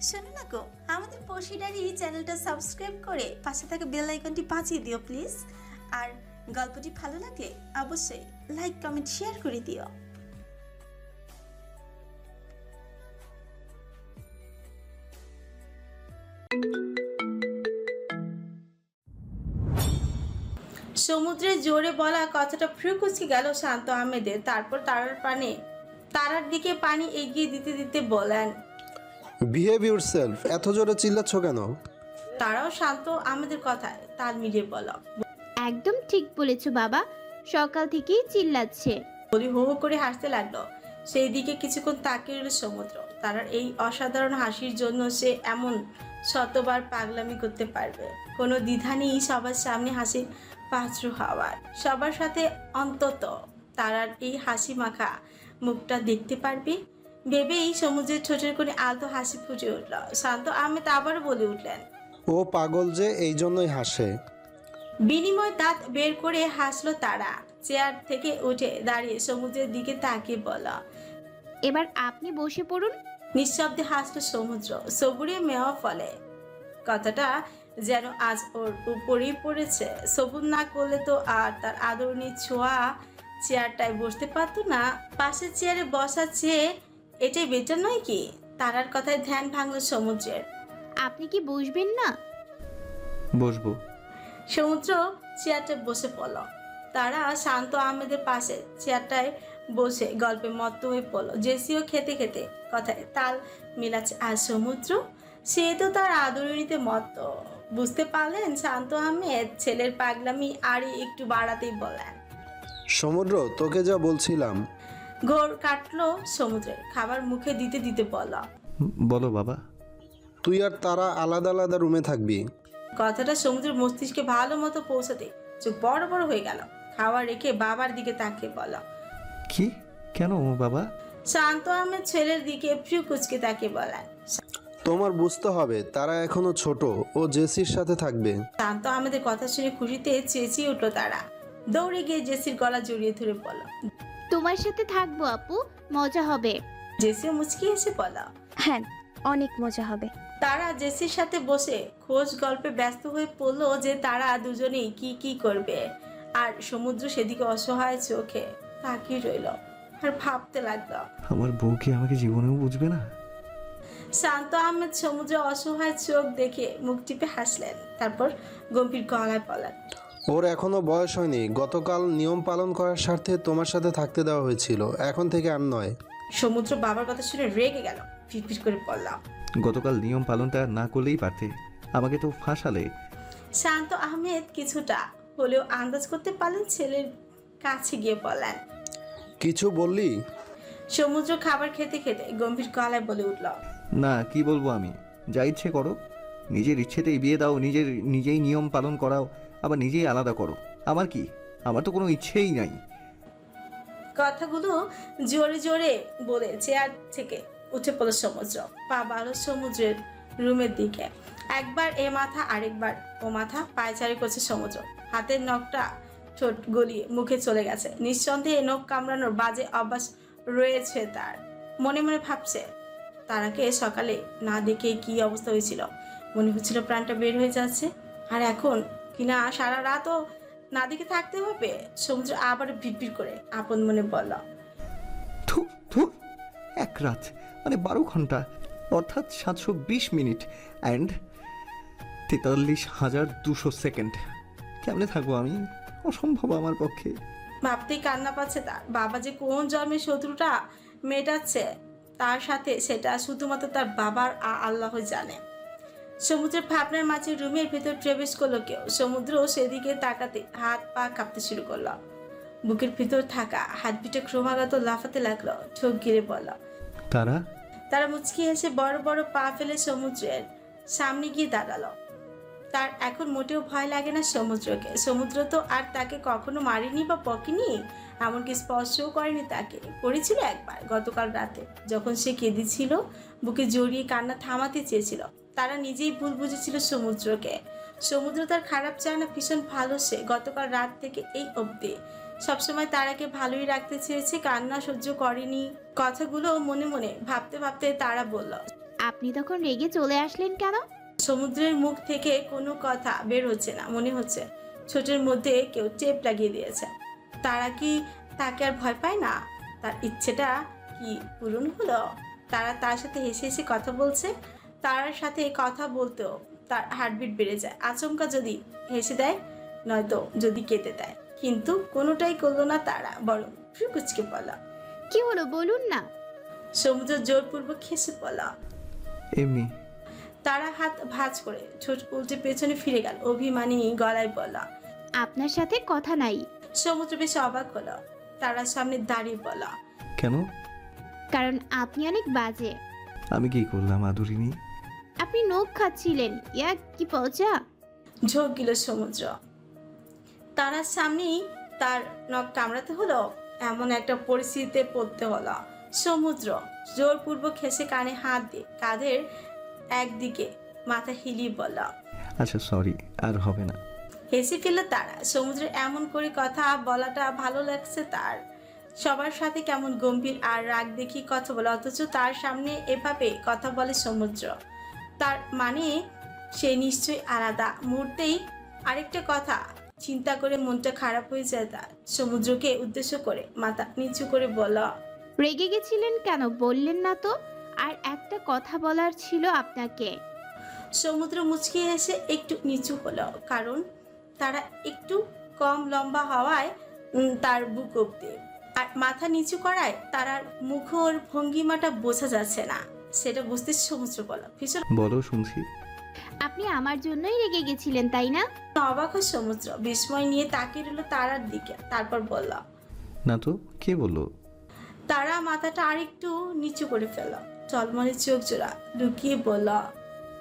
শোনো না গো, আমাদের পশিডারি চ্যানেলটা সাবস্ক্রাইব করে পাশে থাকা বেল আইকনটি বাজিয়ে দিও প্লিজ। আর গল্পটি ভালো লাগলে অবশ্যই লাইক কমেন্ট শেয়ার করে দিও। সমুদ্রে জোরে বলা কথাটা ফ্রুকুচকে গেল শান্ত আহমেদের। তারপর তারার দিকে পানি এগিয়ে দিতে দিতে বলেন, বিহেভ ইউরসেলফ। এত জোরে চিল্লাচ্ছ কেন? তারাও শান্ত আহমেদের কথায় তাল মিলিয়ে বলল, একদম ঠিক বলেছো বাবা, সকাল থেকেই চিল্লাচ্ছে। বলি হো হো করে হাসতে লাগলো। সেই দিকে কিছুক্ষণ তাকিয়ে রইল সমুদ্র। তারার এই অসাধারণ হাসির জন্য সে এমন শতবার পাগলামি করতে পারবে। কোনো দ্বিধা নেই সবার সামনে হাসির পাত্র হওয়ার, সবার সাথে অন্তত তারার এই হাসি মাখা মুখটা দেখতে পারবে ভেবেই সমুদ্রের ঠোঁটের কোণে আলতো হাসি ফুটে উঠল। শান্ত আহমেদ আবারও বলে উঠলেন, ও পাগল যে, এই জন্যই হাসে। বিনিময় দাঁত বের করে হাসলো তারা। চেয়ার থেকে উঠে দাঁড়িয়ে সমুদ্রের দিকে তাকিয়ে বলল, এবার আপনি বসে পড়ুন। নিঃশব্দে হাসলো সমুদ্র। সবুরে মেওয়া ফলে কথাটা যেন আজ ওর উপরেই পড়েছে। সবুর না করলে তো আর তার আদরণীয় ছোঁয়া চেয়ারটায় বসতে পারতো না। পাশের চেয়ারে বসা চেয়ে এটাই বেটার নয় কি? তারার কথায় ধ্যান ভাঙলো সমুদ্রের। আপনি কি বসবেন না? বসবো। সমুদ্র চেয়ারটায় বসে পড়ল। তারা শান্ত আহমেদের পাশে চেয়ারটায় বসে গল্পে মত্ত হয়ে পড়ল। জেসিও খেতে খেতে কথায় তাল মিলাচ্ছে। আর সমুদ্র, সে তো তার আদরণীতে মত্ত। বুঝতে পারলেন শান্ত আহমেদ ছেলের পাগলামি আরই একটু বাড়াতেই বলেন, সমুদ্র, তোকে যা বলছিলাম। ঘোর কাটলো সমুদ্রের। খাবার মুখে দিতে দিতে বলল, বলো বাবা। তুই আর তারা আলাদা আলাদা রুমে থাকবি। কথাটা সমুদ্রের মস্তিষ্কে ভালো মতো পৌঁছাতে চোখ বড় বড় হয়ে গেল। খাওয়া রেখে বাবার দিকে তাকিয়ে বলল, কি? কেন বাবা? শান্ত আহমেদ ছেলের দিকে ফ্রু কুচকে তাকিয়ে বলেন, তোমার বুঝতে হবে, তারা এখনো ছোট, ও জেসির সাথে থাকবে। শান্ত আহমেদের কথা শুনে খুশিতে চেঁচিয়ে উঠলো তারা। দৌড়ে গিয়ে জেসির গলা জড়িয়ে ধরে বলল, তোমার সাথে থাকবো আপু, মজা হবে। জেসিও মুচকি এসে বলল। হ্যাঁ, অনেক মজা হবে। তারা জেসির সাথে বসে খোঁজ গল্পে ব্যস্ত হয়ে পড়লো যে তারা দুজনেই কি কি করবে। আর সমুদ্র সেদিকে অসহায় চোখে তাকিয়ে রইল আর ভাবতে লাগলো। আমার বউ কি আমাকে জীবনেও বুঝবে না? শান্ত আহমেদ সমুদ্রের অসহায় চোখ দেখে মুখ টিপে হাসলেন। তারপর গম্ভীর গলায় বলেন, ওর এখনো বয়স হয়নি। গতকাল নিয়ম পালন করার স্বার্থে তোমার সাথে থাকতে দেওয়া হয়েছিল, এখন থেকে আর নয়। সমুদ্র বাবার কথা শুনে রেগে গেল। ফিটফিট করে পড়লাম। গতকাল নিয়ম পালনটা না করলেই পারতে, আমাকে তো ফাঁসালে। শান্ত আহমেদ কিছুটা হলেও আন্দাজ করতে পারলেন ছেলের কাছে গিয়ে বলেন, কিছু বললি? সমুদ্র খাবার খেতে খেতে গম্ভীর গলায় বলে উঠল, না, কি বলবো আমি? যা ইচ্ছে করো, নিজের ইচ্ছেতেই বিয়ে দাও, নিজেই নিয়ম পালন করাও, আবার নিজেই আলাদা করো। আমার কি? আমার তো কোনো ইচ্ছেই নাই। কথাগুলো জোরে জোরে বলে চেয়ার থেকে উঠে পড়ল সমুদ্র। পা বাড়ল সমুদ্রের রুমের দিকে। একবার এ মাথা আরেকবার ও মাথা পায়চারি করছে সমুদ্র। হাতের নখটা ঠোঁট গলিয়ে মুখে চলে গেছে। নিঃসন্দেহে নখ কামড়ানোর বাজে অভ্যাস রয়েছে তার। মনে মনে ভাবছে, তারাকে সকালে না দেখে কি অবস্থা হয়েছিল। মনে হচ্ছিল প্রাণটা বের হয়ে যাচ্ছে। আর এখন কিনা সারা রাতও না দেখে থাকতে হবে। সমুদ্র আবার ভিড় করে আপন মনে বলল, থু থু, এক রাত মানে 12 ঘন্টা, অর্থাৎ 720 মিনিট অ্যান্ড 43,200 সেকেন্ড। কেমনে থাকবো আমি? অসম্ভব আমার পক্ষে। ভাবতেই কান্না পাচ্ছে তার। বাবা যে কোন জন্মের শত্রুটা মেটাচ্ছে তার সাথে, সেটা শুধুমাত্র তার বাবার আল্লাহ জানে। সমুদ্রের ভাবনার মাঝে রুমের ভেতর প্রবেশ করলো কেউ। সমুদ্র সেদিকে তাকাতে হাত পা কাঁপতে শুরু করলো। বুকের ভিতর থাকা হাতপিটে ক্রমাগত লাফাতে লাগলো। ঠোক গিরে বলল, তারা তারা মুচকি এসে বড় বড় পা ফেলে সমুদ্রের সামনে গিয়ে দাঁড়ালো। তার এখন মোটেও ভয় লাগে না সমুদ্রকে। সমুদ্র তো আর তাকে কখনো মারেনি বা বকেনি, এমনকি স্পর্শও করেনি তাকে। করেছিল একবার গতকাল রাতে, যখন সে কেঁদেছিল, বুকে জড়িয়ে কান্না থামাতে চেয়েছিল। তারা নিজেই ভুল বুঝেছিল সমুদ্রকে। সমুদ্র তার খারাপ চায় না, ভীষণ ভালো সে। গতকাল রাত থেকে এই অবধি সবসময় তারাকে ভালোই রাখতে চেয়েছে, কান্না সহ্য করেনি। কথাগুলো মনে মনে ভাবতে ভাবতে তারা বলল, আপনি তখন রেগে চলে আসলেন কেন? সমুদ্রের মুখ থেকে কোনো কথা বের হচ্ছে না, মনে হচ্ছে ছোটের মধ্যে কেউ টেপ লাগিয়ে দিয়েছে। তারা কি তাকে আর ভয় পায় না? তার ইচ্ছেটা কি পূরণ হলো? তারা তার সাথে হেসে হেসে কথা বলছে। তার সাথে কথা বলতেও তার হার্টবিট বেড়ে যায়। আচমকা যদি হেসে দেয়, নয়তো যদি কেঁদে দেয়, কিন্তু কোনোটাই করলো না তারা, বরং কুচকে পড়া। কি হলো বলুন না। সমুদ্র জোরপূর্বক হেসে পড়া। এমনি। তারা হাত ভাঁজ করে ঠোঁট উল্টে পেছনে ফিরে গেল, অভিমানী গলায় বলা। আপনার সাথে কথা নাই। সমুদ্র বেশ অবাক হলো। তারা সামনে দাঁড়িয়ে বলা। কেন? কারণ আপনি অনেক বাজে। আমি কি করলাম আদুরিনী? আপনি নখ খাচ্ছিলেন। ইয়া কি পচা। ঝোঁক গেল সমুদ্র। তারার সামনেই তার নখ কামড়াতে হলো। এমন একটা পরিস্থিতিতে পড়তে হলো। সমুদ্র জোরপূর্বক হেসে কানে হাত দিয়ে কাঁধের একদিকে মাথা হিলিয়ে বলা। আচ্ছা সরি, আর হবে না। হেসে ফেলল তারা। সমুদ্রের এমন করে কথা বলাটা ভালো লাগছে তার। সবার সাথে কেমন গম্ভীর আর রাগ দেখি কথা বলে, অথচ তার সামনে এভাবে কথা বলে সমুদ্র। তার মানে সে নিশ্চয়ই আলাদা। মুহূর্তেই আরেকটা কথা চিন্তা করে মনটা খারাপ হয়ে যায় তার। সমুদ্রকে উদ্দেশ্য করে মাথা নিচু করে বলল। রেগে গেছিলেন কেন বললেন না তো? আর একটা কথা বলার ছিল আপনাকে। সমুদ্র মুচকি হেসে একটু নিচু হলো, কারণ তারা একটু কম লম্বা হওয়ায় তার বুক অব্দি, আর মাথা নিচু করায় তার মুখর ভঙ্গিমাটা বোঝা যাচ্ছে না। সেটা বুঝতে সমুদ্র বলো। ভীষণ বলো শুনছি। আপনি আমার জন্যই রেগে গেছিলেন তাই না? অবাক হয় সমুদ্র, বিস্ময় নিয়ে তাকিয়ে রইল তারার দিকে। তারপর বলল। না তো, কে বললো? তারা মাথাটা আরেকটু নিচু করে ফেলল, টলমলে চোখ জোড়া লুকিয়ে বলল।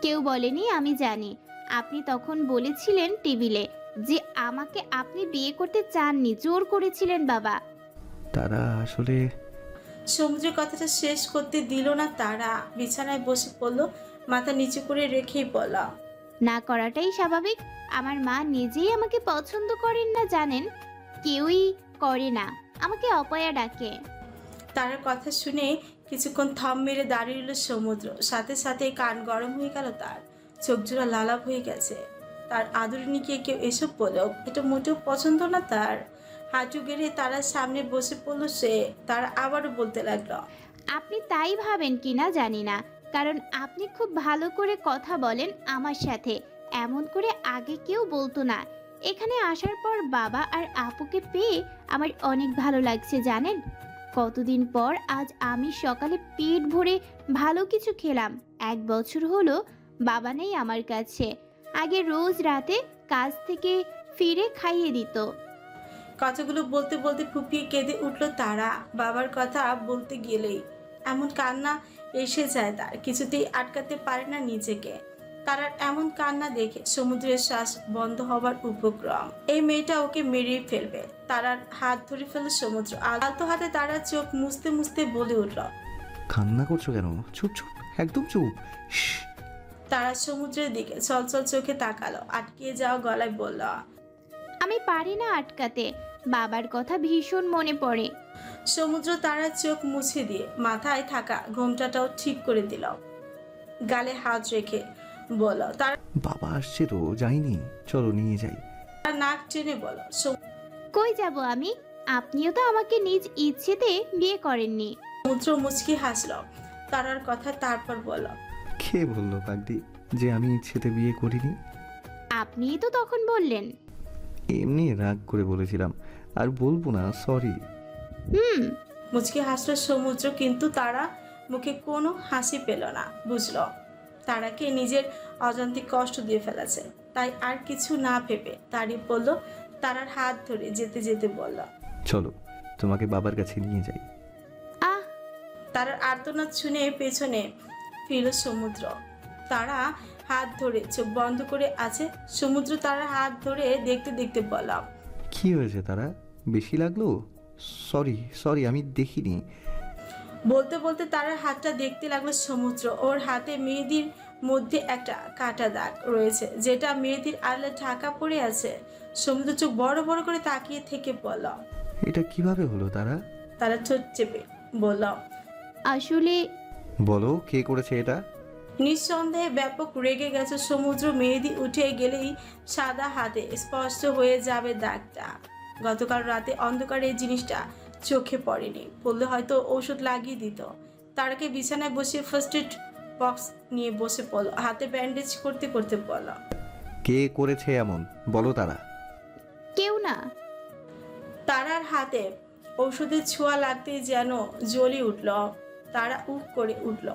কেউ বলেনি, আমি জানি। আপনি তখন বলেছিলেন টেবিলে যে আমাকে আপনি বিয়ে করতে চাননি, জোর করেছিলেন বাবা। তারা আসলে সমুদ্রের কথাটা শেষ করতে দিল না তারা। বিছানায় বসে পড়ল, মাথা নিচু করে রেখেই বলল। না করাটাই স্বাভাবিক। আমার মা নিজেই আমাকে পছন্দ করেন না জানেন। কেউই করে না, আমাকে অপয়া ডাকে। তার কথা শুনে কিছুক্ষণ থম মেরে দাঁড়িয়ে রইল সমুদ্র। সাথে সাথে কান গরম হয়ে গেল তার, চোখ জোড়া লালাপ হয়ে গেছে। তার আদরিনীকে কেউ এসব বলেও এটা মোটেও পছন্দ না তার। হাঁটু গেড়ে তারার সামনে বসে পড়লো সে। তারা আবারও বলতে লাগলো। আপনি তাই ভাবেন কিনা জানি না, কারণ আপনি খুব ভালো করে কথা বলেন আমার সাথে। এমন করে আগে কেউ বলতো না। এখানে আসার পর বাবা আর আপুকে পেয়ে আমার অনেক ভালো লাগছে জানেন। কতদিন পর আজ আমি সকালে পেট ভরে ভালো কিছু খেলাম। 1 বছর হলো বাবা নেই আমার কাছে। আগে রোজ রাতে কাজ থেকে ফিরে খাইয়ে দিত। কথাগুলো বলতে বলতে ফুপিয়ে কেঁদে উঠলো তারা। বাবার কথা বলতে গেলেই এমন কান্না এসে যায় তার, কিছুতেই আটকাতে পারে না নিজেকে। তারার এমন কান্না দেখে সমুদ্রের শ্বাস বন্ধ হবার উপক্রম। এই মেয়েটা ওকে মেরেই ফেলবে। তারার হাত ধরে ফেলল সমুদ্র। আলতো হাতে তারা চোখ মুছতে মুছতে বলে উঠল। কান্না করছো কেন? চুপ চুপ, একদম চুপ। শ্শ্। তারা সমুদ্রের দিকে ছলছল চোখে তাকালো, আটকিয়ে যাওয়া গলায় বলল। আমি পারি না আটকাতে। বাবার কথা ভীষণ মনে পড়ে। সমুদ্র তারার চোখ মুছে দিয়ে মাথায় থাকা ঘোমটাটাও ঠিক করে দিল, গালে হাত রেখে বলল। তার বাবা আসছে তো, যাইনি, চলো নিয়ে যাই। নাক টেনে বলল। কই যাব আমি? আপনিও তো আমাকে নিজ ইচ্ছেতে বিয়ে করেননি। সমুদ্র মুচকি হাসল তারার কথা, তারপর বলল। কে বললো পাগলি যে আমি ইচ্ছেতে বিয়ে করিনি? আপনিই তো তখন বললেন। এমনি রাগ করে বলেছিলাম, আর বলবো না, সরি। মুচকি হাসল সমুদ্র, কিন্তু তারা মুখে কোনো হাসি পেল না। বুঝল তারাকে নিজের অজান্তে কষ্ট দিয়ে ফেলেছে, তাই আর কিছু না ভেবে দাঁড়িয়ে পড়ল। তারার হাত ধরে যেতে যেতে বলল। চলো তোমাকে বাবার কাছে নিয়ে যাই। আহ, তারার আর্তনাদ শুনে পেছনে ফিরল সমুদ্র। তারা হাত ধরে চোখ বন্ধ করে আছে। সমুদ্র তারার হাত ধরে দেখতে দেখতে বলল। কি হয়েছে তারা? বেশি লাগলো? সরি সরি, আমি দেখিনি। বলতে বলতে তারার হাতটা দেখতে লাগলো সমুদ্র। ওর হাতে মেহেদির মধ্যে একটা কাটা দাগ রয়েছে, যেটা মেহেদির আড়ালে ঢাকা পড়ে আছে। সমুদ্র চোখ বড় বড় করে তাকিয়ে থেকে বলল। এটা কিভাবে হলো তারা? তারা ঠোঁট চেপে বলল। আসলে বলো কে করেছে এটা? নিঃসন্দেহে ব্যাপক রেগে গেছে সমুদ্র। মেহেদি উঠে গেলেই সাদা হাতে স্পষ্ট হয়ে যাবে দাগটা। গতকাল রাতে অন্ধকারে এই জিনিসটা চোখে পড়েনি, পড়লে হয়তো ঔষধ লাগিয়ে দিত। তারাকে বিছানায় বসে ফার্স্ট এড বক্স নিয়ে বসে পড়ল, হাতে ব্যান্ডেজ করতে করতে বলল, কে করেছে এমন বলো তারা। কেউ না। তারার হাতে ঔষধের ছোঁয়া লাগতেই যেন জ্বলি উঠল। তারা উক করে উঠল।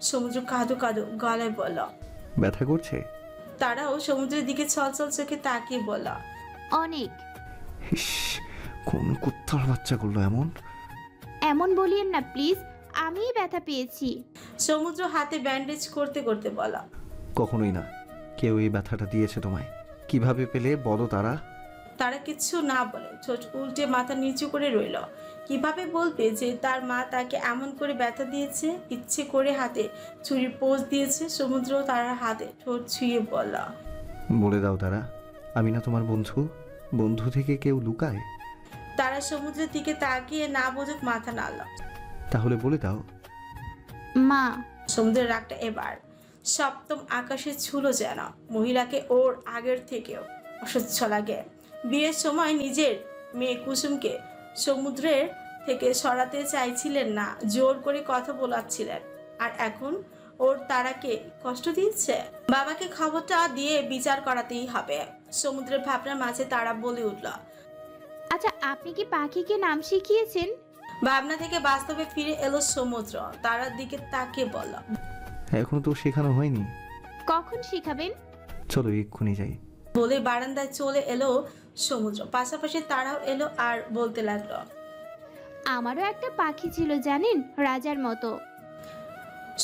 সমুদ্র কাঁদো কাঁদো গলায় বলল। ব্যথা করছে? তারাও সমুদ্রের দিকে ছলছল চোখে তাকিয়ে বলল, অনেক। ইস, কোন কুত্তার বাচ্চা করলো এমন? এমন বলিয়েন না প্লিজ, আমিই ব্যথা পেয়েছি। সমুদ্র হাতে ব্যান্ডেজ করতে করতে বলল, কখনোই না। কেউ এই ব্যথাটা দিয়েছে তোমায়? কিভাবে পেলে বলো তারা। তারা কিচ্ছু না বলে ঠোঁট উল্টে মাথা নিচু করে রইল। কিভাবে বলবে যে তার মা তাকে এমন করে ব্যথা দিয়েছে, ইচ্ছে করে হাতে ছুরির পোজ দিয়েছে? সমুদ্র তার হাতে ঠোঁট ছুঁয়ে বলল, বলে দাও তারা, আমি না তোমার বন্ধু? বন্ধু থেকে কেউ লুকায়? তারা সমুদ্রের দিকে তাকিয়ে না বোঝুক মাথা নাড়ল। তাহলে বলে দাও। মা। সমুদ্রের রাগটা এবার সপ্তম আকাশে ছুলো যেন। মহিলাকে ওর আগের থেকেও অসহ্য লাগে। বিয়ের সময় নিজের মেয়ে কুসুমকে সমুদ্রের থেকে সরাতে চাইছিলেন না, জোর করে কথা বলাচ্ছিলেন। আর এখন ওর তারাকে কষ্ট দিচ্ছে। বাবাকে খবরটা দিয়ে বিচার করাতেই হবে। সমুদ্রের ভাবনার মাঝে তারা বলে উঠল, আচ্ছা, আপনি কি পাখিকে নাম শিখিয়েছেন? ভাবনা থেকে বাস্তবে ফিরে এলো সমুদ্র। তারার দিকে তাকিয়ে বলল, এখনো তো শেখানো হয়নি। কখন শিখাবেন? চলো এক্ষুনি যাই। বলে বারান্দায় চলে এলো সমুদ্র। পাশাপাশি তারাও এলো আর বলতে লাগলো, আমারও একটা পাখি ছিল জানেন, রাজার মতো।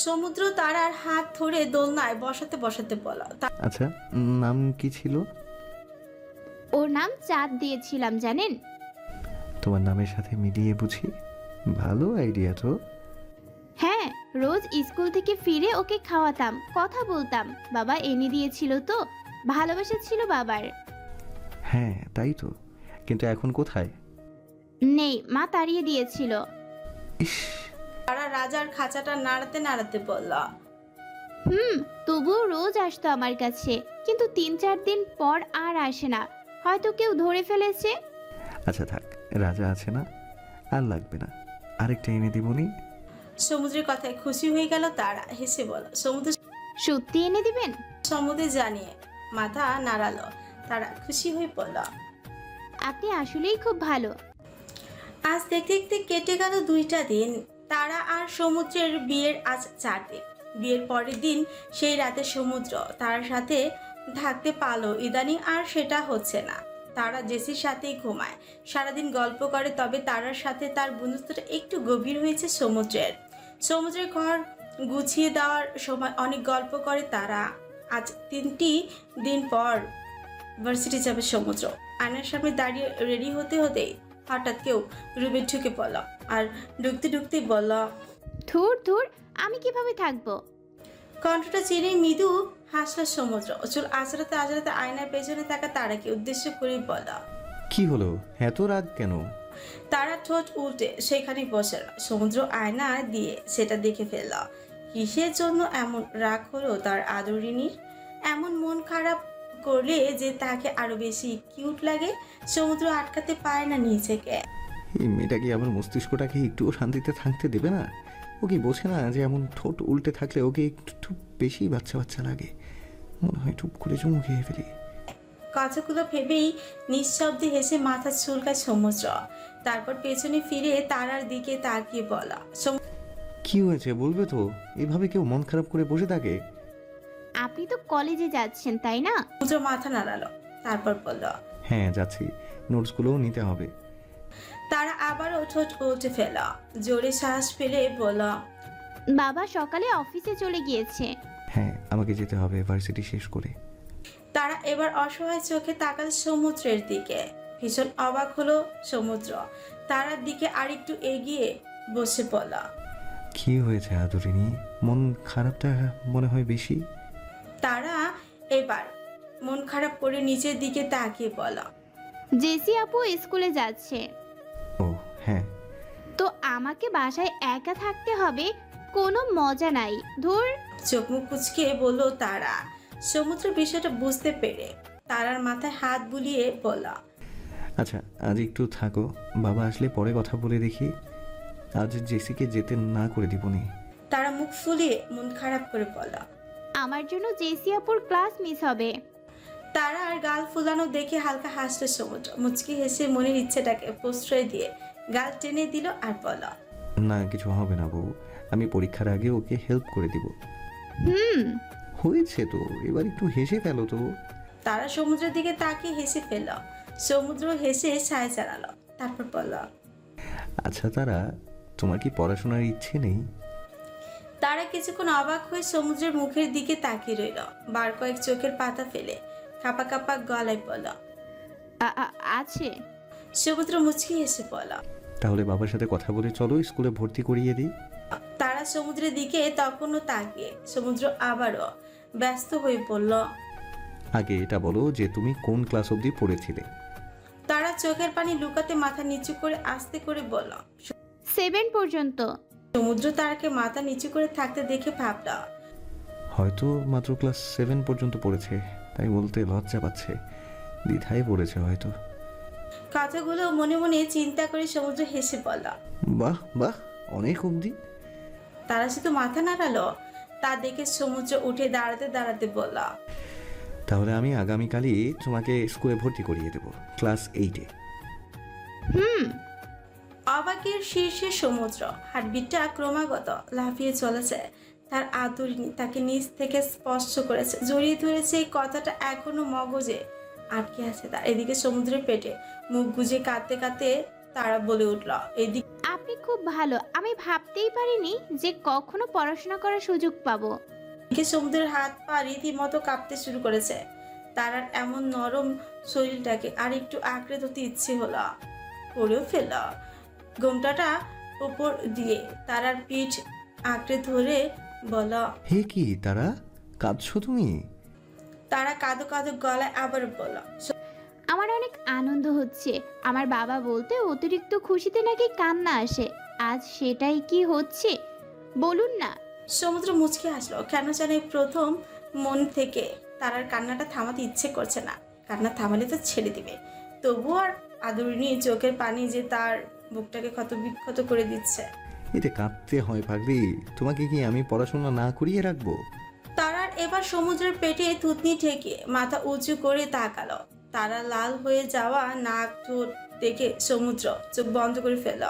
সমুদ্র তারার হাত ধরে দোলনায় বসাতে বসাতে বলল, আচ্ছা, নাম কি ছিল? ওর নাম চাঁদ দিয়েছিলাম জানেন। তোমার নামের সাথে মিলিয়ে বুঝি? ভালো আইডিয়া তো। হ্যাঁ, রোজ স্কুল থেকে ফিরে ওকে খাওয়াতাম, কথা বলতাম। বাবা এনে দিয়েছিল তো, ভালোবাসা ছিল বাবার। হ্যাঁ তাই তো, কিন্তু এখন কোথায়? নেই, মা তাড়িয়ে দিয়েছিল। ইস, তারা রাজার খাঁচাটা নাড়াতে নাড়াতে বলল, তবুও রোজ আসতো আমার কাছে, কিন্তু 3-4 দিন পর আর আসে না। হয়তো কেউ ধরে ফেলেছে। আচ্ছা থাক, রাজা আছে না, আর লাগবে না। আরেকটা এনে দিবনি। সমুদ্রের কথায় খুশি হয়ে গেল তারা, হেসে বলল, সমুদ্র সত্যি এনে দিবেন? সমুদ্রে জানিয়ে মাথা নাড়ালো। তারা খুশি হয়ে পড়ল। আপনি আসলেই খুব ভালো। আজ দেখতে দেখতে কেটে গেল 2টা দিন। তারা আর সমুদ্রের বিয়ের আজ 4 দিন। বিয়ের পরের দিন সেই রাতে সমুদ্র তার সাথে থাকতে পারলো, ইদানিং আর সেটা হচ্ছে না। তারা জেসির সাথেই ঘুমায়, সারাদিন গল্প করে। তবে তারার সাথে তার বন্ধুত্বটা একটু গভীর হয়েছে সমুদ্রের। সমুদ্রের ঘর গুছিয়ে দেওয়ার সময় অনেক গল্প করে তারা। আজ 3টি দিন পর ভার্সিটি যাবে সমুদ্র। আয়নার সামনে দাঁড়িয়ে রেডি হতে হতেই হঠাৎ কেউ রুমে ঢুকে পড়ল আর ঢুকতে ঢুকতেই বলল, ধুর ধুর, আমি কিভাবে থাকবো? কণ্ঠটা চিনে মৃদু হাসল সমুদ্র। চুল আঁচড়াতে আঁচড়াতে আয়নার পেছনে থাকা তারাকে উদ্দেশ্য করে বলল, কি হলো, এত রাগ কেন? তারা ঠোঁট উল্টে সেখানে বসে রইল। সমুদ্র আয়না দিয়ে সেটা দেখে ফেলল। কিসের জন্য এমন রাগ হলো তার আদরিনীর? এমন মন খারাপ করলে যে তাকে আরো বেশি কিউট লাগে। সমুদ্র আটকাতে পারে না নিজেকে। এই মেয়েটা কি আমার মস্তিষ্কটাকে একটুও শান্তিতে থাকতে দেবে না? ও কি বোঝে না যে এমন ঠোঁট উল্টে থাকলে ওকে একটু বেশি বাচ্চা বাচ্চা লাগে? মনে হয় টুপ করে চুমু খেয়ে ফেলি। কথাগুলো ভেবেই নিঃশব্দে হেসে মাথা চুলকায় সমুদ্র। তারপর পেছনে ফিরে তারার দিকে তাকিয়ে বলা, কি হয়েছে বলবে তো? এভাবে কেউ মন খারাপ করে বসে থাকে? আপনি তো কলেজে যাচ্ছেন তাই না? সমুদ্র মাথা নাড়ালো, তারপর বলল, হ্যাঁ যাচ্ছি, নোটসগুলোও নিতে হবে। তারা আবারও ঠোঁট উল্টে ফেল, জোরে শ্বাস ফেলে বলল, বাবা সকালে অফিসে চলে গিয়েছে। হ্যাঁ আমাকে যেতে হবে ভার্সিটি শেষ করে। তারা এবার অসহায় চোখে তাকাল সমুদ্রের দিকে। ভীষণ অবাক হলো সমুদ্র। তারার দিকে আরেকটু এগিয়ে বসে পড়ল। কি হয়েছে আদরিনী, মন খারাপটা মনে হয় বেশি? তারা এবার মন খারাপ করে নিচের দিকে তাকিয়ে বলল, জেসি আপু স্কুলে যাচ্ছে। ও হ্যাঁ। তো আমাকে বাসায় একা থাকতে হবে। কোনো মজা নাই। ধুর। চোখ মুখ কুচকে বলল তারা। সমুদ্র বিষয়টা বুঝতে পেরে তারার মাথায় হাত বুলিয়ে বলল, আচ্ছা আজ একটু থাকো, বাবা আসলে পরে কথা বলে দেখি। আজ জেসিকে যেতে না করে দিবনি। তারা মুখ ফুলিয়ে মন খারাপ করে বলল। আমার জন্য জেসি আপুর ক্লাস মিস হবে। তারা আর গাল ফুলানো দেখে হালকা হাসল সমুদ্র। মুচকি হেসে মনের ইচ্ছেটাকে প্রশ্রয় দিয়ে গাল টেনে দিল আর বলল, না কিছু হবে না বউ, আমি পরীক্ষার আগে ওকে হেল্প করে দিব। হুম। হয়েছে তো, এবার একটু হেসে ফেলো তো। তারা সমুদ্রের দিকে তাকিয়ে হেসে ফেলল। সমুদ্র হেসে ছায় চালালো, তারপর বলল, আচ্ছা তারা, তোমার কি পড়াশোনার ইচ্ছে নেই? তারা কিছুক্ষণ অবাক হয়ে সমুদ্রের মুখের দিকে তাকিয়ে রইল। বার কয়েক চোখের পাতা ফেলে কাপা কাপা গলায় বলল। আছে। সমুদ্র মুচকি হেসে বলল। তাহলে বাবার সাথে কথা বলে চলো স্কুলে ভর্তি করিয়ে দিই। তারা সমুদ্রের দিকে তখনও তাকিয়ে। সমুদ্র আবারও ব্যস্ত হয়ে পড়ল। আগে এটা বলো যে তুমি কোন ক্লাস অবধি পড়েছিলে? তারা চোখের পানি লুকাতে মাথা নিচু করে আস্তে করে বলল। 7 পর্যন্ত। সমুদ্র তারাকে মাথা নিচু করে থাকতে দেখে ভাবল, হয়তো মাত্র ক্লাস 7 পর্যন্ত পড়েছে, তাই বলতে লজ্জা পাচ্ছে, দ্বিধায় পড়েছে হয়তো। কথাগুলো মনে মনে চিন্তা করে সমুদ্র হেসে বলল। বাহ বাহ, অনেক অবধি। তারা শুধু মাথা নাড়ালো। তা দেখে সমুদ্র উঠে দাঁড়াতে দাঁড়াতে বলল, তাহলে আমি আগামীকালই তোমাকে স্কুলে ভর্তি করিয়ে দেবো, ক্লাস 8-এ। হুম। অবাকের শীর্ষে সমুদ্র। হার্টবিটটা ক্রমাগত লাফিয়ে চলেছে। তার আদরিনী তাকে নিচ থেকে স্পর্শ করেছে, জড়িয়ে ধরেছে। এই কথাটা এখনো মগজে আটকে আছে তার। এদিকে সমুদ্রের পেটে মুখ গুজে কাঁদতে কাঁদতে তারা বলে উঠল, এদিকে আপনি খুব ভালো। আমি ভাবতেই পারিনি যে কখনো পড়াশোনা করার সুযোগ পাবো। সমুদ্রের হাত পা রীতিমতো কাঁপতে শুরু করেছে। তারার এমন নরম শরীরটাকে আর একটু আঁকড়ে ধরতে ইচ্ছে হলো, করেও ফেলল। ঘোমটাটা উপর দিয়ে তারার পিঠ আঁকড়ে ধরে বল। হে কি তারা, কাঁদছো তুমি? তারা কাঁদো কাঁদো গলায় আবার বল। আমার অনেক আনন্দ হচ্ছে। আমার বাবা বলতে অতিরিক্ত খুশিতে নাকি কান্না আসে। আজ সেটাই কি হচ্ছে বলুন না। সমুদ্র মুচকে আসলো। কেন জানে প্রথম মন থেকে তারার কান্নাটা থামাতে ইচ্ছে করছে না। কান্না থামালে তো ছেড়ে দিবে। তবু আর আদরিনী চোখের পানি যে তার বুকটাকে ক্ষত বিক্ষত করে দিচ্ছে। এতে কাঁদতে হয় পাগলি, তোমাকে কি আমি পড়াশোনা না করিয়ে রাখবো? তারার এবার সমুদ্রের পেটে থুতনি ঠেকে মাথা উঁচু করে তাকালো। তারা লাল হয়ে যাওয়া নাক ঠোঁট দেখে সমুদ্র চোখ বন্ধ করে ফেলল।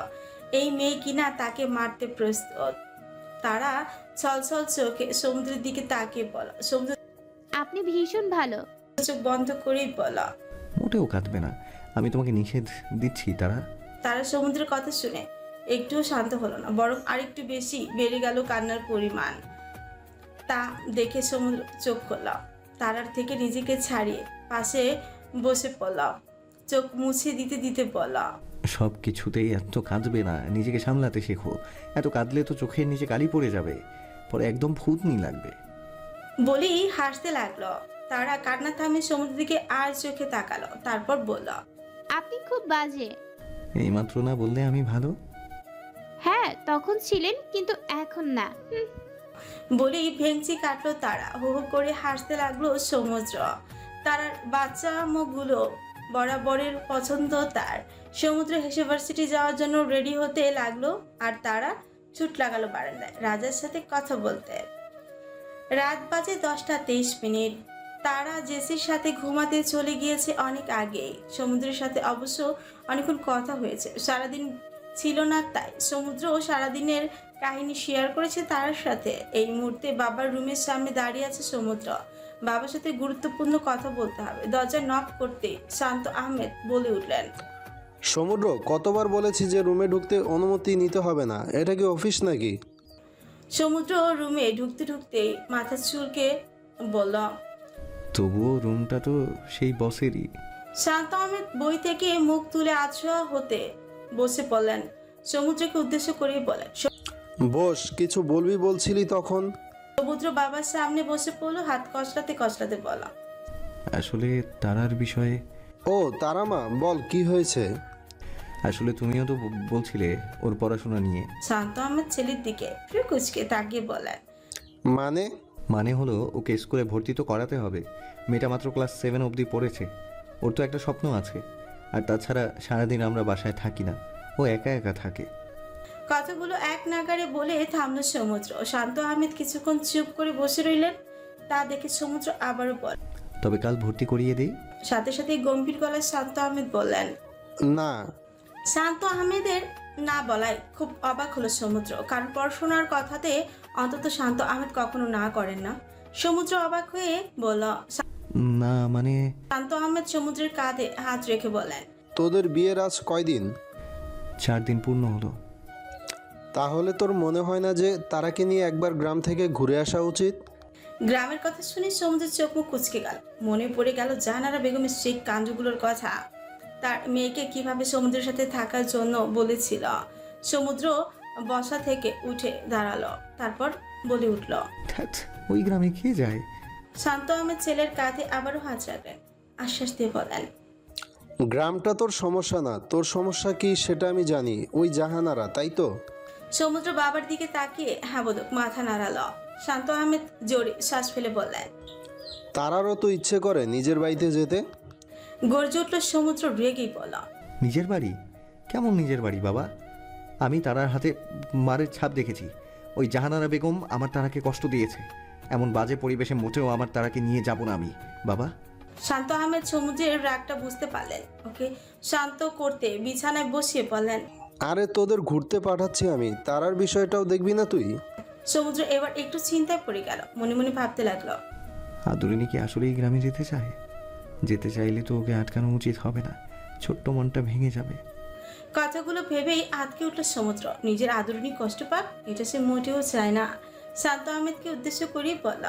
এই মেয়ে কিনা তাকে মারতে প্রস্তুত। তারা ছলছল চোখে সমুদ্রের দিকে তাকিয়ে বলা। সমুদ্র আপনি ভীষণ ভালো। চোখ বন্ধ করেই বলা। মোটেও কাঁদবে না, আমি তোমাকে নিষেধ দিচ্ছি তারা। তারা সমুদ্রের কথা শুনে একটুও শান্ত হলো না, বরং আরেকটু বেশি বেড়ে গেল কান্নার পরিমাণ। তা দেখে সমুদ্র চোখ খোলা। তারার থেকে নিজেকে ছাড়িয়ে পাশে বসে পড়লাম। চোখ মুছে দিতে দিতে বলা, সব কিছুতেই এত কাঁদবে না, নিজেকে সামলাতে শেখো। এত কাঁদলে তো চোখের নিচে কালি পড়ে যাবে, পরে একদম ফুটনি লাগবে। বলেই হাসতে লাগলো। তারা কান্না থামে সমুদ্রের দিকে আর চোখে তাকালো, তারপর বলল, আপনি খুব বাজে। এইমাত্র না বললে আমি ভালো? হ্যাঁ তখন ছিলেন, কিন্তু এখন না। বলেই ভেঙচি কাটলো তারা। হু হু করে হাসতে লাগলো সমুদ্র। তারার বাচ্চা মুখগুলো বরাবরের পছন্দ তার। সমুদ্র হেসে ভার্সিটি যাওয়ার জন্য রেডি হতে লাগলো, আর তারা ছুট লাগালো বারান্দায় রাজার সাথে কথা বলতে। রাত বাজে 10:23। তারা জেসির সাথে ঘুমাতে চলে গিয়েছে অনেক আগেই। সমুদ্রের সাথে অবশ্য অনেকক্ষণ কথা হয়েছে, সারাদিন ছিল না, তাই সমুদ্রও সারাদিনের কাহিনী শেয়ার করেছে তার সাথে। এই মুহূর্তে বাবার রুমের সামনে দাঁড়িয়ে আছে সমুদ্র। বাবার সাথে গুরুত্বপূর্ণ কথা বলতে হবে। দরজা নক করতে শান্ত আহমেদ বলে উঠলেন, সমুদ্র, কতবার বলেছি যে রুমে ঢুকতে অনুমতি নিতে হবে না, এটা কি অফিস নাকি? সমুদ্র রুমে ঢুকতে ঢুকতেই মাথা চুলকে বলল। তবুও রুমটা তো সেই বসেরই। শান্ত আহমেদ বই থেকে মুখ তুলে আছোয়া হতে বসে পড়লেন। সমুদ্রকে উদ্দেশ্য করে বলেন, বস, কিছু বলবি বলছিলি তখন। সমুদ্র বাবার সামনে বসে পড়লো, হাত কচলাতে কচলাতে বলা, আসলে তারার বিষয়ে। ও তারা মা, বল কি হয়েছে? আসলে তুমিও তো বলছিলে ওর পড়াশোনা নিয়ে। শান্ত আহমেদ ছেলের দিকে ফিরে কুচকে তাকিয়ে বলেন, মানে? মানে হলো ওকে স্কুলে ভর্তি তো করাতে হবে। মেয়েটা মাত্র ক্লাস 7 অবধি পড়েছে, ওর তো একটা স্বপ্ন আছে। আর তাছাড়া সারাদিন আমরা বাসায় থাকি না, ও একা একা থাকে। কথাগুলো এক নাগারে বলে থামলো সমুদ্র। শান্ত আহমেদ কিছুক্ষণ চুপ করে বসে রইলেন। তা দেখে সমুদ্র আবারও বল, তবে কাল ভর্তি করিয়ে দিই। সাথে সাথে গম্ভীর গলায় শান্ত আহমেদ বললেন। না। শান্ত আহমেদের না বলায় খুব অবাক হলো সমুদ্র, কারণ পড়াশোনার কথাতে অন্তত শান্ত আহমেদ কখনো না করেন না। সমুদ্র অবাক হয়ে বলল। না মানে শান্ত আহমেদ সমুদ্রের কাঁধে হাত রেখে বলেন, তোদের বিয়ের আজ কয়দিন? 4 দিন পূর্ণ হলো। তাহলে তোর মনে হয় না যে তারাকে নিয়ে একবার গ্রাম থেকে ঘুরে আসা উচিত? গ্রামের কথা শুনে সমুদ্রের চোখ মুখ কুচকে গেল। মনে পড়ে গেল জাহানারা বেগমের সেই কাণ্ডগুলোর কথা, তার মেয়েকে কিভাবে সমুদ্রের সাথে থাকার জন্য বলেছিল। সমুদ্র বসা থেকে উঠে দাঁড়ালো, তারপর বলে উঠল। ধ্যাৎ, ওই গ্রামে কে যায়? শান্ত আহমেদ ছেলের কাঁধে আবারও হাত রাখলেন, আশ্বাস দিয়ে বলেন, গ্রামটা তোর সমস্যা না, তোর সমস্যা কি সেটা আমি জানি। ওই জাহানারা, তাই তো? সমুদ্র বাবার দিকে তাকিয়ে হ্যাঁ বোধক মাথা নাড়ালো। শান্ত আহমেদ জোরে শ্বাস ফেলে বললেন। তারারও তো ইচ্ছে করে নিজের বাড়িতে যেতে। গর্জে উঠল সমুদ্র রেগেই বলল। নিজের বাড়ি? কেমন নিজের বাড়ি বাবা? আমি তারার হাতে মারের ছাপ দেখেছি। ওই জাহানারা বেগম আমার তারাকে কষ্ট দিয়েছে। এমন বাজে পরিবেশে মোটেও আমার তারাকে নিয়ে যাব না আমি বাবা। শান্ত আহমেদ সমুদ্রের রাগটা বুঝতে পারলেন। ওকে শান্ত করতে বিছানায় বসিয়ে বললেন। আরে তোদের ঘুরতে পাঠাচ্ছি আমি, তারার বিষয়টাও দেখবি না তুই? সমুদ্র এবার একটু চিন্তায় পড়ে গেল, মনে মনে ভাবতে লাগলো। আদরিনী কি আসলে এই গ্রামে যেতে চায়? যেতে চাইলে তো ওকে আটকানো উচিত হবে না, ছোট্ট মনটা ভেঙে যাবে। কথাগুলো ভেবেই আটকে উঠল সমুদ্র। নিজের আদরণী কষ্ট পাক এটা সে মোটেও চায় না। শান্ত আহমেদকে উদ্দেশ্য করেই বলল।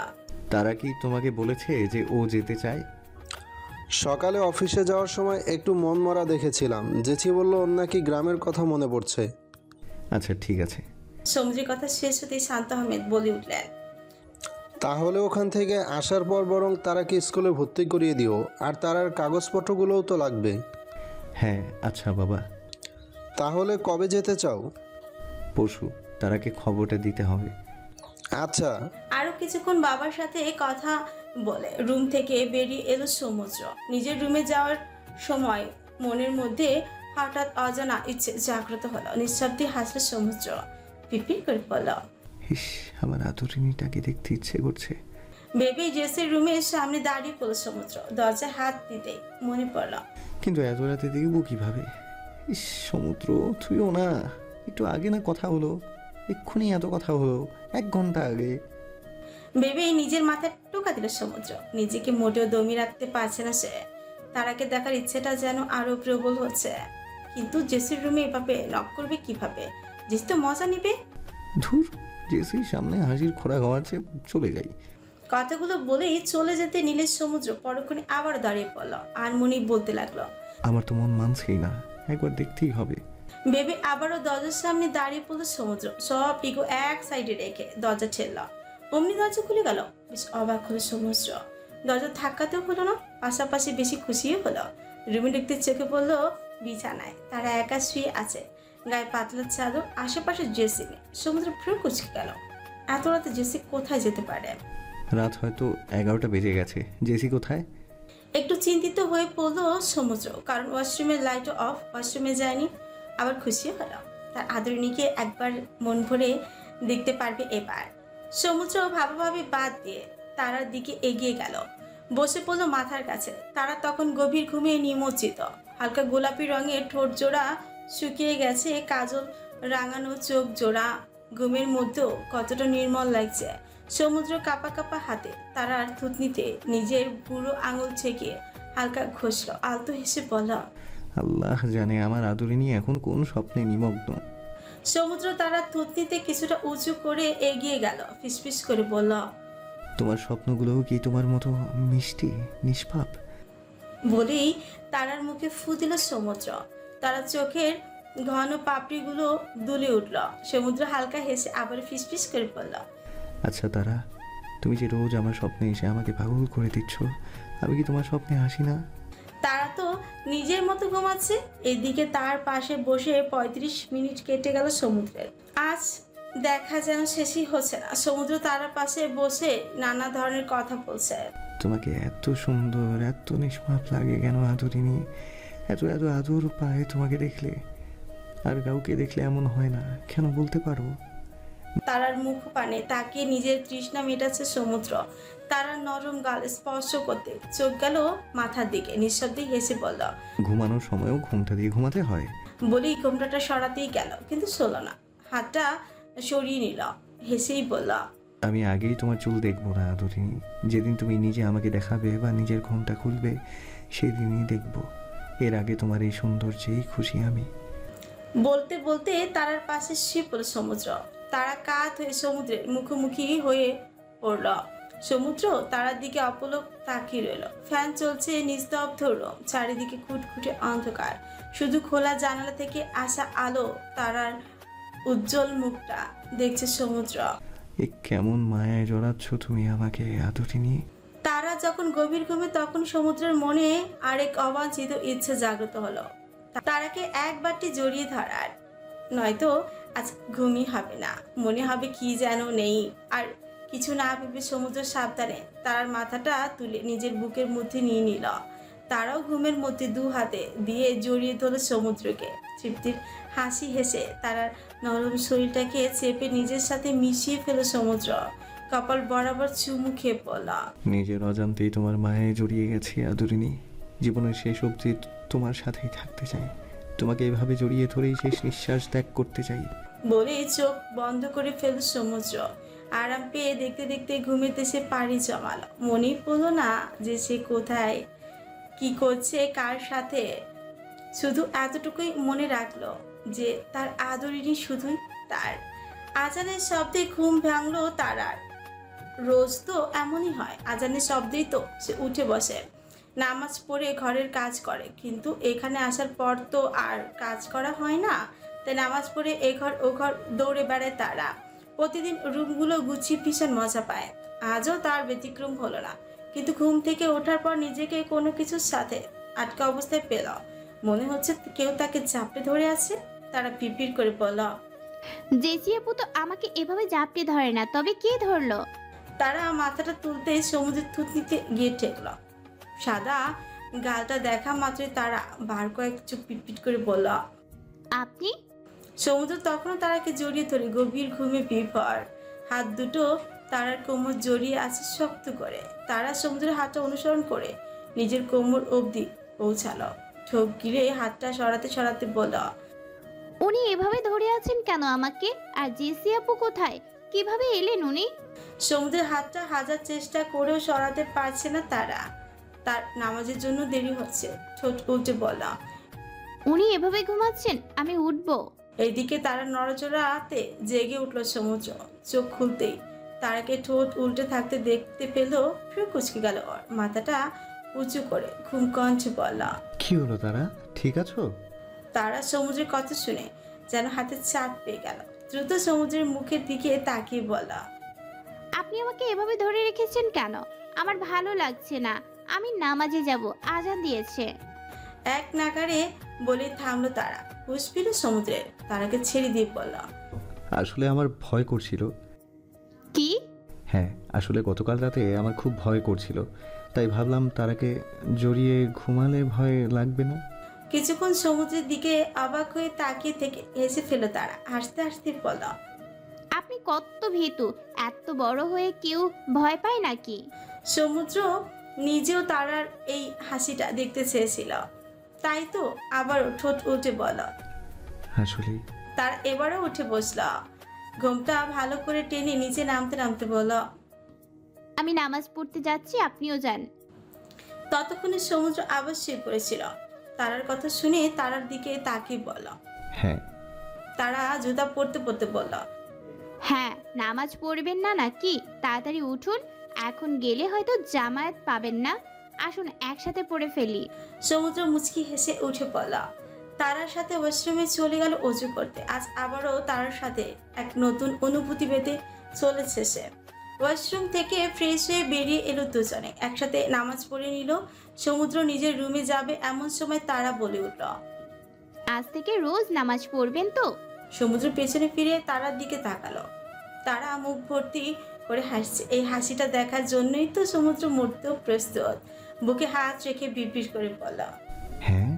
তারা কি তোমাকে বলেছে যে ও যেতে চায়? সকালে অফিসে যাওয়ার সময় একটু মন মরা দেখেছিলাম। জেঠি বলল ওর নাকি গ্রামের কথা মনে পড়ছে। আচ্ছা ঠিক আছে। সমুদ্রের কথা শেষ হতেই শান্ত আহমেদ বলে উঠলেন। তাহলে ওখান থেকে আসার পর বরং তারাকে স্কুলে ভর্তি করিয়ে দিও। আর তারার কাগজপত্রগুলোও তো লাগবে। হ্যাঁ আচ্ছা বাবা। তাহলে কবে যেতে চাও? পরশু। তারাকে খবরটা দিতে হবে। আচ্ছা। আরো কিছুক্ষণ বাবার সাথে কথা বলে রুম থেকে বেরিয়ে এলো সমুদ্র। নিজের রুমে যাওয়ার সময় মনের মধ্যে হঠাৎ অজানা ইচ্ছে জাগ্রত হলো। নিঃশব্দে হাসলো সমুদ্র, পিপির করে বলল। ইস, আমার আদরিনীটাকে দেখতে ইচ্ছে করছে। ভেবে জেসের রুমের সামনে দাঁড়িয়ে পড়ল সমুদ্র। দরজায় হাত দিতে মনে পড়ল। কিন্তু এত রাতে দেখবো কিভাবে? ইস সমুদ্র, তুইও না, একটু আগে না কথা হলো, এক্ষুনি এত কথা হলো, 1 ঘন্টা আগে। ভেবেই নিজের মাথায় টোকা দিল সমুদ্র। নিজেকে মোটেও দমিয়ে রাখতে পারছে না সে। তারাকে দেখার ইচ্ছেটা যেন আরো প্রবল হচ্ছে। কিন্তু জেসির রুমে এভাবে নক করবে কিভাবে? জেসি তো মজা নিবে। ধুর, জেসির সামনে হাসির খোরাক হওয়ার চেয়ে চলে যাই। কথাগুলো বলেই চলে যেতে নিলে সমুদ্র পরক্ষণে আবার দাঁড়িয়ে পড়ল। আর মনি বলতে লাগলো। আমার তো মন মানছেই না, একবার দেখতেই হবে। ভেবে আবারও দরজার সামনে দাঁড়িয়ে পড়ল সমুদ্র। সব ইগো এক সাইডে রেখে দরজা ঠেলল। অমনি দরজা খুলে গেল। বেশ অবাক হলো সমুদ্র। দরজা ধাক্কাতেও হলো না, পাশাপাশি বেশি খুশিও হলো। রুমে ঢুকতে চোখে পড়লো বিছানায় তারা একা শুয়ে আছে, গায়ে পাতলা চাদর, আশেপাশে জেসি নেই। সমুদ্র ফ্রু কুচকে গেল। এত রাতে জেসি কোথায় যেতে পারে? রাত হয়তো 11টা বেজে গেছে। জেসি কোথায়? একটু চিন্তিত হয়ে পড়লো সমুদ্র, কারণ ওয়াশরুমের লাইটও অফ। ওয়াশরুমে যায়নি। আবার খুশি হলো, তার আদরিনীকে একবার মন ভরে দেখতে পারবে এবার। সমুদ্র ভাবাভাবি বাদ দিয়ে তারার দিকে এগিয়ে গেল, বসে পড়লো মাথার কাছে। তারা তখন গভীর ঘুমে নিমজ্জিত। হালকা গোলাপি রঙের ঠোঁট জোড়া শুকিয়ে গেছে, কাজল রাঙানো চোখ জোড়া ঘুমের মধ্যেও কতটা নির্মল লাগছে। সমুদ্র কাঁপা কাঁপা হাতে তারার থুতনিতে নিজের বুড়ো আঙুল ছেঁকে হালকা ঘষল। আলতো হেসে বলল। আল্লাহ জানে আমার আদরিনী এখন কোন স্বপ্নে নিমগ্ন। সমুদ্র তারা থুতনিতে কিছুটা উঁচু করে এগিয়ে গেল, ফিসফিস করে বলল। তোমার স্বপ্নগুলোও কি তোমার মতো মিষ্টি, নিষ্পাপ? বলেই তারার মুখে ফু দিল সমুদ্র। তারা চোখের ঘন পাপড়িগুলো দুলে উঠল। সমুদ্র হালকা হেসে আবার ফিসফিস করে বলল। আচ্ছা তারা, তুমি যে রোজ আমার স্বপ্নে এসে আমাকে পাগল করে দিচ্ছ, আমি কি তোমার স্বপ্নে হাসি না? তারা তো নিজের মতো ঘুমাচ্ছে। এদিকে তার পাশে বসে 35 মিনিট কেটে গেল সমুদ্রের। আজ দেখা যেন শেষই হচ্ছে না। সমুদ্র তারার পাশে বসে নানা ধরনের কথা বলছে। তোমাকে এত সুন্দর, এত নিষ্পাপ লাগে কেন আদরিনী? এত এত আদর পায় তোমাকে দেখলে। আর কাউকে দেখলে এমন হয় না কেন, বলতে পারো? তারার মুখ পানে তাকিয়ে নিজের তৃষ্ণা মেটাচ্ছে সমুদ্র। তারার নরম গাল স্পর্শ করতে চোখ গেল মাথার দিকে, নিঃশব্দে হেসে বলল। ঘুমানোর সময়ও ঘুমটা দিয়ে ঘুমাতে হয়? বলেই ঘোমটাটা সরাতেই গেল, কিন্তু সরল না। হাতটা সরিয়ে নিল, হেসেই বলল। আমি আগেই তোমার চুল দেখবো না আদরিনী। যেদিন তুমি নিজে আমাকে দেখাবে বা নিজের ঘুমটা খুলবে সেদিনই দেখব। এর আগে তোমার এই সৌন্দর্যেই খুশি আমি। বলতে বলতে তারার পাশে শুয়ে পড়ল সমুদ্র। তারা কাত হয়ে সমুদ্রের মুখোমুখি হয়ে পড়ল। সমুদ্র তারার দিকে অপলক তাকিয়ে রইল। ফ্যান চলছে, নিস্তব্ধ রুম, চারিদিকে খুটখুটে অন্ধকার। শুধু খোলা জানালা থেকে আসা আলো তারার উজ্জ্বল মুখটা দেখছে সমুদ্র। এ কেমন মায়ায় জড়াচ্ছ তুমি আমাকে আদরিনী? তারা যখন গভীর ঘুমে, তখন সমুদ্রের মনে আরেক অবাঞ্ছিত ইচ্ছে জাগ্রত হলো। তারাকে একবারটি জড়িয়ে ধরার, নয়তো আজ ঘুমই হবে না। মনে হবে কি যেন নেই। আর কিছু না ভেবে সমুদ্র সাবধানে তারার মাথাটা তুলে নিজের বুকের মধ্যে নিয়ে নিল। তারাও ঘুমের মধ্যে দু হাতে দিয়ে জড়িয়ে ধরল সমুদ্রকে। তৃপ্তির হাসি হেসে তারার নরম শরীরটাকে চেপে নিজের সাথে মিশিয়ে ফেল সমুদ্র। কপাল বরাবর চুমু খেয়ে পড়ল। নিজের অজান্তেই তোমার মায়ায় জড়িয়ে গেছি আদরিনী। জীবনের শেষ অবধি তোমার সাথেই থাকতে চাই। তোমাকে এভাবে জড়িয়ে ধরেই শেষ নিঃশ্বাস ত্যাগ করতে চাই। বলে চোখ বন্ধ করে ফেল সমুদ্র। আরাম পেয়ে দেখতে দেখতে ঘুমের দেশে পাড়ি জমালো। মনেই পড়লো না যে সে কোথায়, কি করছে, কার সাথে। শুধু এতটুকুই মনে রাখলো যে তার আদরিনী শুধুই তার। আজানের শব্দে ঘুম ভাঙলো তারার। রোজ তো এমনই হয়, আজানের শব্দেই তো সে উঠে বসে, নামাজ পড়ে ঘরের কাজ করে। কিন্তু এখানে আসার পর তো আর কাজ করা হয় না, তাই নামাজ পড়ে এ ঘর ও ঘর দৌড়ে বেড়ায় তারা। প্রতিদিন রুমগুলো গুছিয়ে ভীষণ মজা পায়। আজও তার ব্যতিক্রম হলো না। কিন্তু ঘুম থেকে ওঠার পর নিজেকে কোনো কিছুর সাথে আটকা অবস্থায় পেল। মনে হচ্ছে কেউ তাকে চাপড়ে ধরে আছে। তারা পিপির করে বলল। জেসি আপু তো আমাকে এভাবে জাপটে ধরে না, তবে কে ধরলো? তারা মাথাটা তুলতে সমুদ্রের থুতনিতে গিয়ে ঠেকল। সাদা গালটা দেখা মাত্রই তারা বার কয়েক চুপ পিটপিট করে বলল। আপনি? সমুদ্র তখনও তারাকে জড়িয়ে ধরে গভীর ঘুমে বিভর। হাত দুটো তারার কোমর জড়িয়ে আছে শক্ত করে। তারা সমুদ্রের হাতটা অনুসরণ করে নিজের কোমর অবধি পৌঁছালো। ঠোক গিরে হাতটা সরাতে সরাতে বলল। উনি এভাবে ধরে আছেন কেন আমাকে? আর জেসি আপু কোথায়? কিভাবে এলেন উনি? সমুদ্রের হাতটা হাজার চেষ্টা করেও সরাতে পারছে না তারা। তার নামাজের জন্য দেরি হচ্ছে। ঠোঁট উল্টে বলল। উনি এভাবে ঘুমাচ্ছেন, আমি উঠবো। এইদিকে তারা নড়াচড়াতে জেগে উঠল সমুদ্র। চোখ খুলতেই তারাকে ঠোঁট উল্টে থাকতে দেখতে পেল। ফিরে কুচকে গেল ওর। মাথাটা উঁচু করে ঘুম কণ্ঠে বলল। কি হলো তারা, ঠিক আছো? তারা সমুদ্রের কথা শুনে যেন হাতে চাপ পেয়ে গেল। দ্রুত সমুদ্রের মুখের দিকে তাকিয়ে বলল। আপনি আমাকে এভাবে ধরে রেখেছেন কেন? আমার ভালো লাগছে না, আমি নামাজে যাব, আজান দিয়েছে। এক নাগারে বলে থামলো তারা। হুঁশ ফিরল সমুদ্রের। তারাকে ছেড়ে দিয়ে বলল। আসলে আমার ভয় করছিল। কি? হ্যাঁ, আসলে গতকাল রাতে আমার খুব ভয় করছিল, তাই ভাবলাম তারাকে জড়িয়ে ঘুমালে ভয় লাগবে না। কিছুক্ষণ সমুদ্রের দিকে অবাক হয়ে তাকিয়ে থেকে হেসে ফেল তারা। হাসতে হাসতে বলল। আপনি কত ভীতু! এত বড় হয়ে কেউ ভয় পায় নাকি? সমুদ্র নিজেও তারার এই হাসিটা দেখতে চেয়েছিল, তাই তো আবারও ঠোঁট উল্টে বলল। আসলে তার এবারও উঠে বসল। ঘুমটা ভালো করে টেনে নিচে নামতে নামতে বলল। আমি নামাজ পড়তে যাচ্ছি, আপনিও যান। ততক্ষণে সমুদ্র আবার শুয়ে পড়েছিল। তারার কথা শুনে তারার দিকে তাকিয়ে বলল। হ্যাঁ। তারা জুতা পরতে পরতে বলল। হ্যাঁ, নামাজ পড়বেন না নাকি? তাড়াতাড়ি উঠুন, এখন গেলে হয়তো জামায়াত পাবেন না। আসুন একসাথে পড়ে ফেলি। সমুদ্র মুচকি হেসে উঠে পড়ল। তারার সাথে ওয়াশরুমে চলে গেল অজু করতে। আজ আবারও তারার সাথে এক নতুন অনুভূতি পেতে চলেছে সে। ওয়াশরুম থেকে ফ্রেশ হয়ে বেরিয়ে এলো দুজনে, একসাথে নামাজ পড়ে নিল। সমুদ্র নিজের রুমে যাবে এমন সময় তারা বলে উঠল। আজ থেকে রোজ নামাজ পড়বেন তো? সমুদ্র পেছনে ফিরে তারার দিকে তাকালো। তারা মুখ ভর্তি করে হাসছে। এই হাসিটা দেখার জন্যই তো সমুদ্র মরতেও প্রস্তুত। বুকে হাত রেখে বিড়বিড় করে বলল, হ্যাঁ,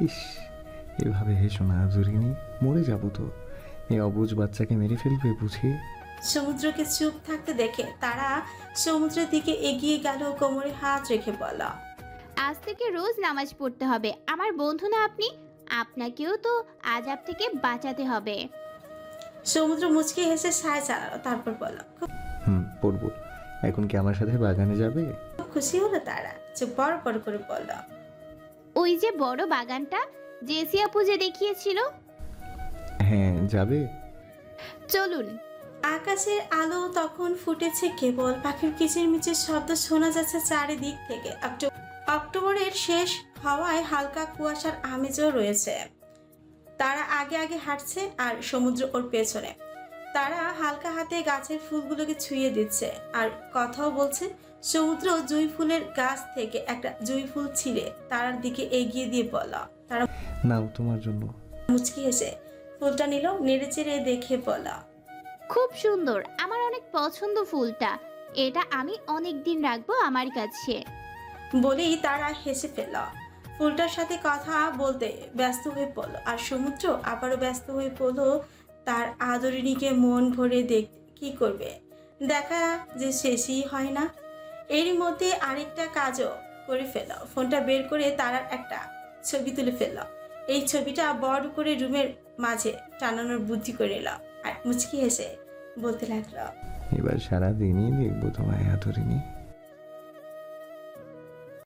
ইস, এভাবে হেসো না জুরিনি, মরে যাব তো। এই অবুঝ বাচ্চাকে মেরে ফেলবে বুঝি। সমুদ্রকে চুপ থাকতে দেখে তারা সমুদ্রের দিকে এগিয়ে গেল, কোমরে হাত রেখে বলল, আজ থেকে রোজ নামাজ পড়তে হবে। আমার বন্ধু না আপনি, আপনাকেও তো আযাব থেকে বাঁচাতে হবে। সমুদ্র মুচকি হেসে সায় চালালো, তারপর বলল, খুব পড়বো। এখন কি আমার সাথে বাগানে যাবে? খুশি হলো তারা। চুপ বড় বড় করে বলল, ওই যে বড় বাগানটা জেসি আপু যে দেখিয়েছিল। হ্যাঁ, যাবে। চলুন। আকাশের আলো তখন ফুটেছে কেবল, পাখির কিচিরমিচির শব্দ শোনা যাচ্ছে চারিদিক থেকে। অক্টোবরের শেষ হাওয়ায় হালকা কুয়াশার আমেজও রয়েছে। তারা আগে আগে হাঁটছে আর সমুদ্র ওর পেছনে। তারা হালকা হাতে গাছের ফুলগুলোকে ছুঁয়ে দিচ্ছে আর কথাও বলছে। সমুদ্র জুঁই ফুলের গাছ থেকে একটা জুঁই ফুল ছিঁড়ে তারার দিকে এগিয়ে দিয়ে বলল। তারা নাও তোমার জন্য। মুচকি হেসে ফুলটা নিল, নেড়ে চেড়ে দেখে বলল, খুব সুন্দর, আমার অনেক পছন্দ ফুলটা। এটা আমি অনেক দিন রাখবো আমার কাছে। বলেই তারা হেসে ফেলল। ফুলটার সাথে কথা বলতে ব্যস্ত হয়ে পড়ল আর সমুদ্র আবারও ব্যস্ত হয়ে পড়ল তার আদরিণীকে মন ভরে দেখতে। কি করবে, দেখা যে শেষই হয় না। এরই মধ্যে আরেকটা কাজও করে ফেলল। ফোনটা বের করে তারার একটা ছবি তুলে ফেলল। এই ছবিটা বড় করে রুমের মাঝে টানানোর বুদ্ধি করে এলো আর মুচকি হেসে বলতে লাগলো, এবার সারা দিনই দেখবো তোমায় হাতুড়িনি।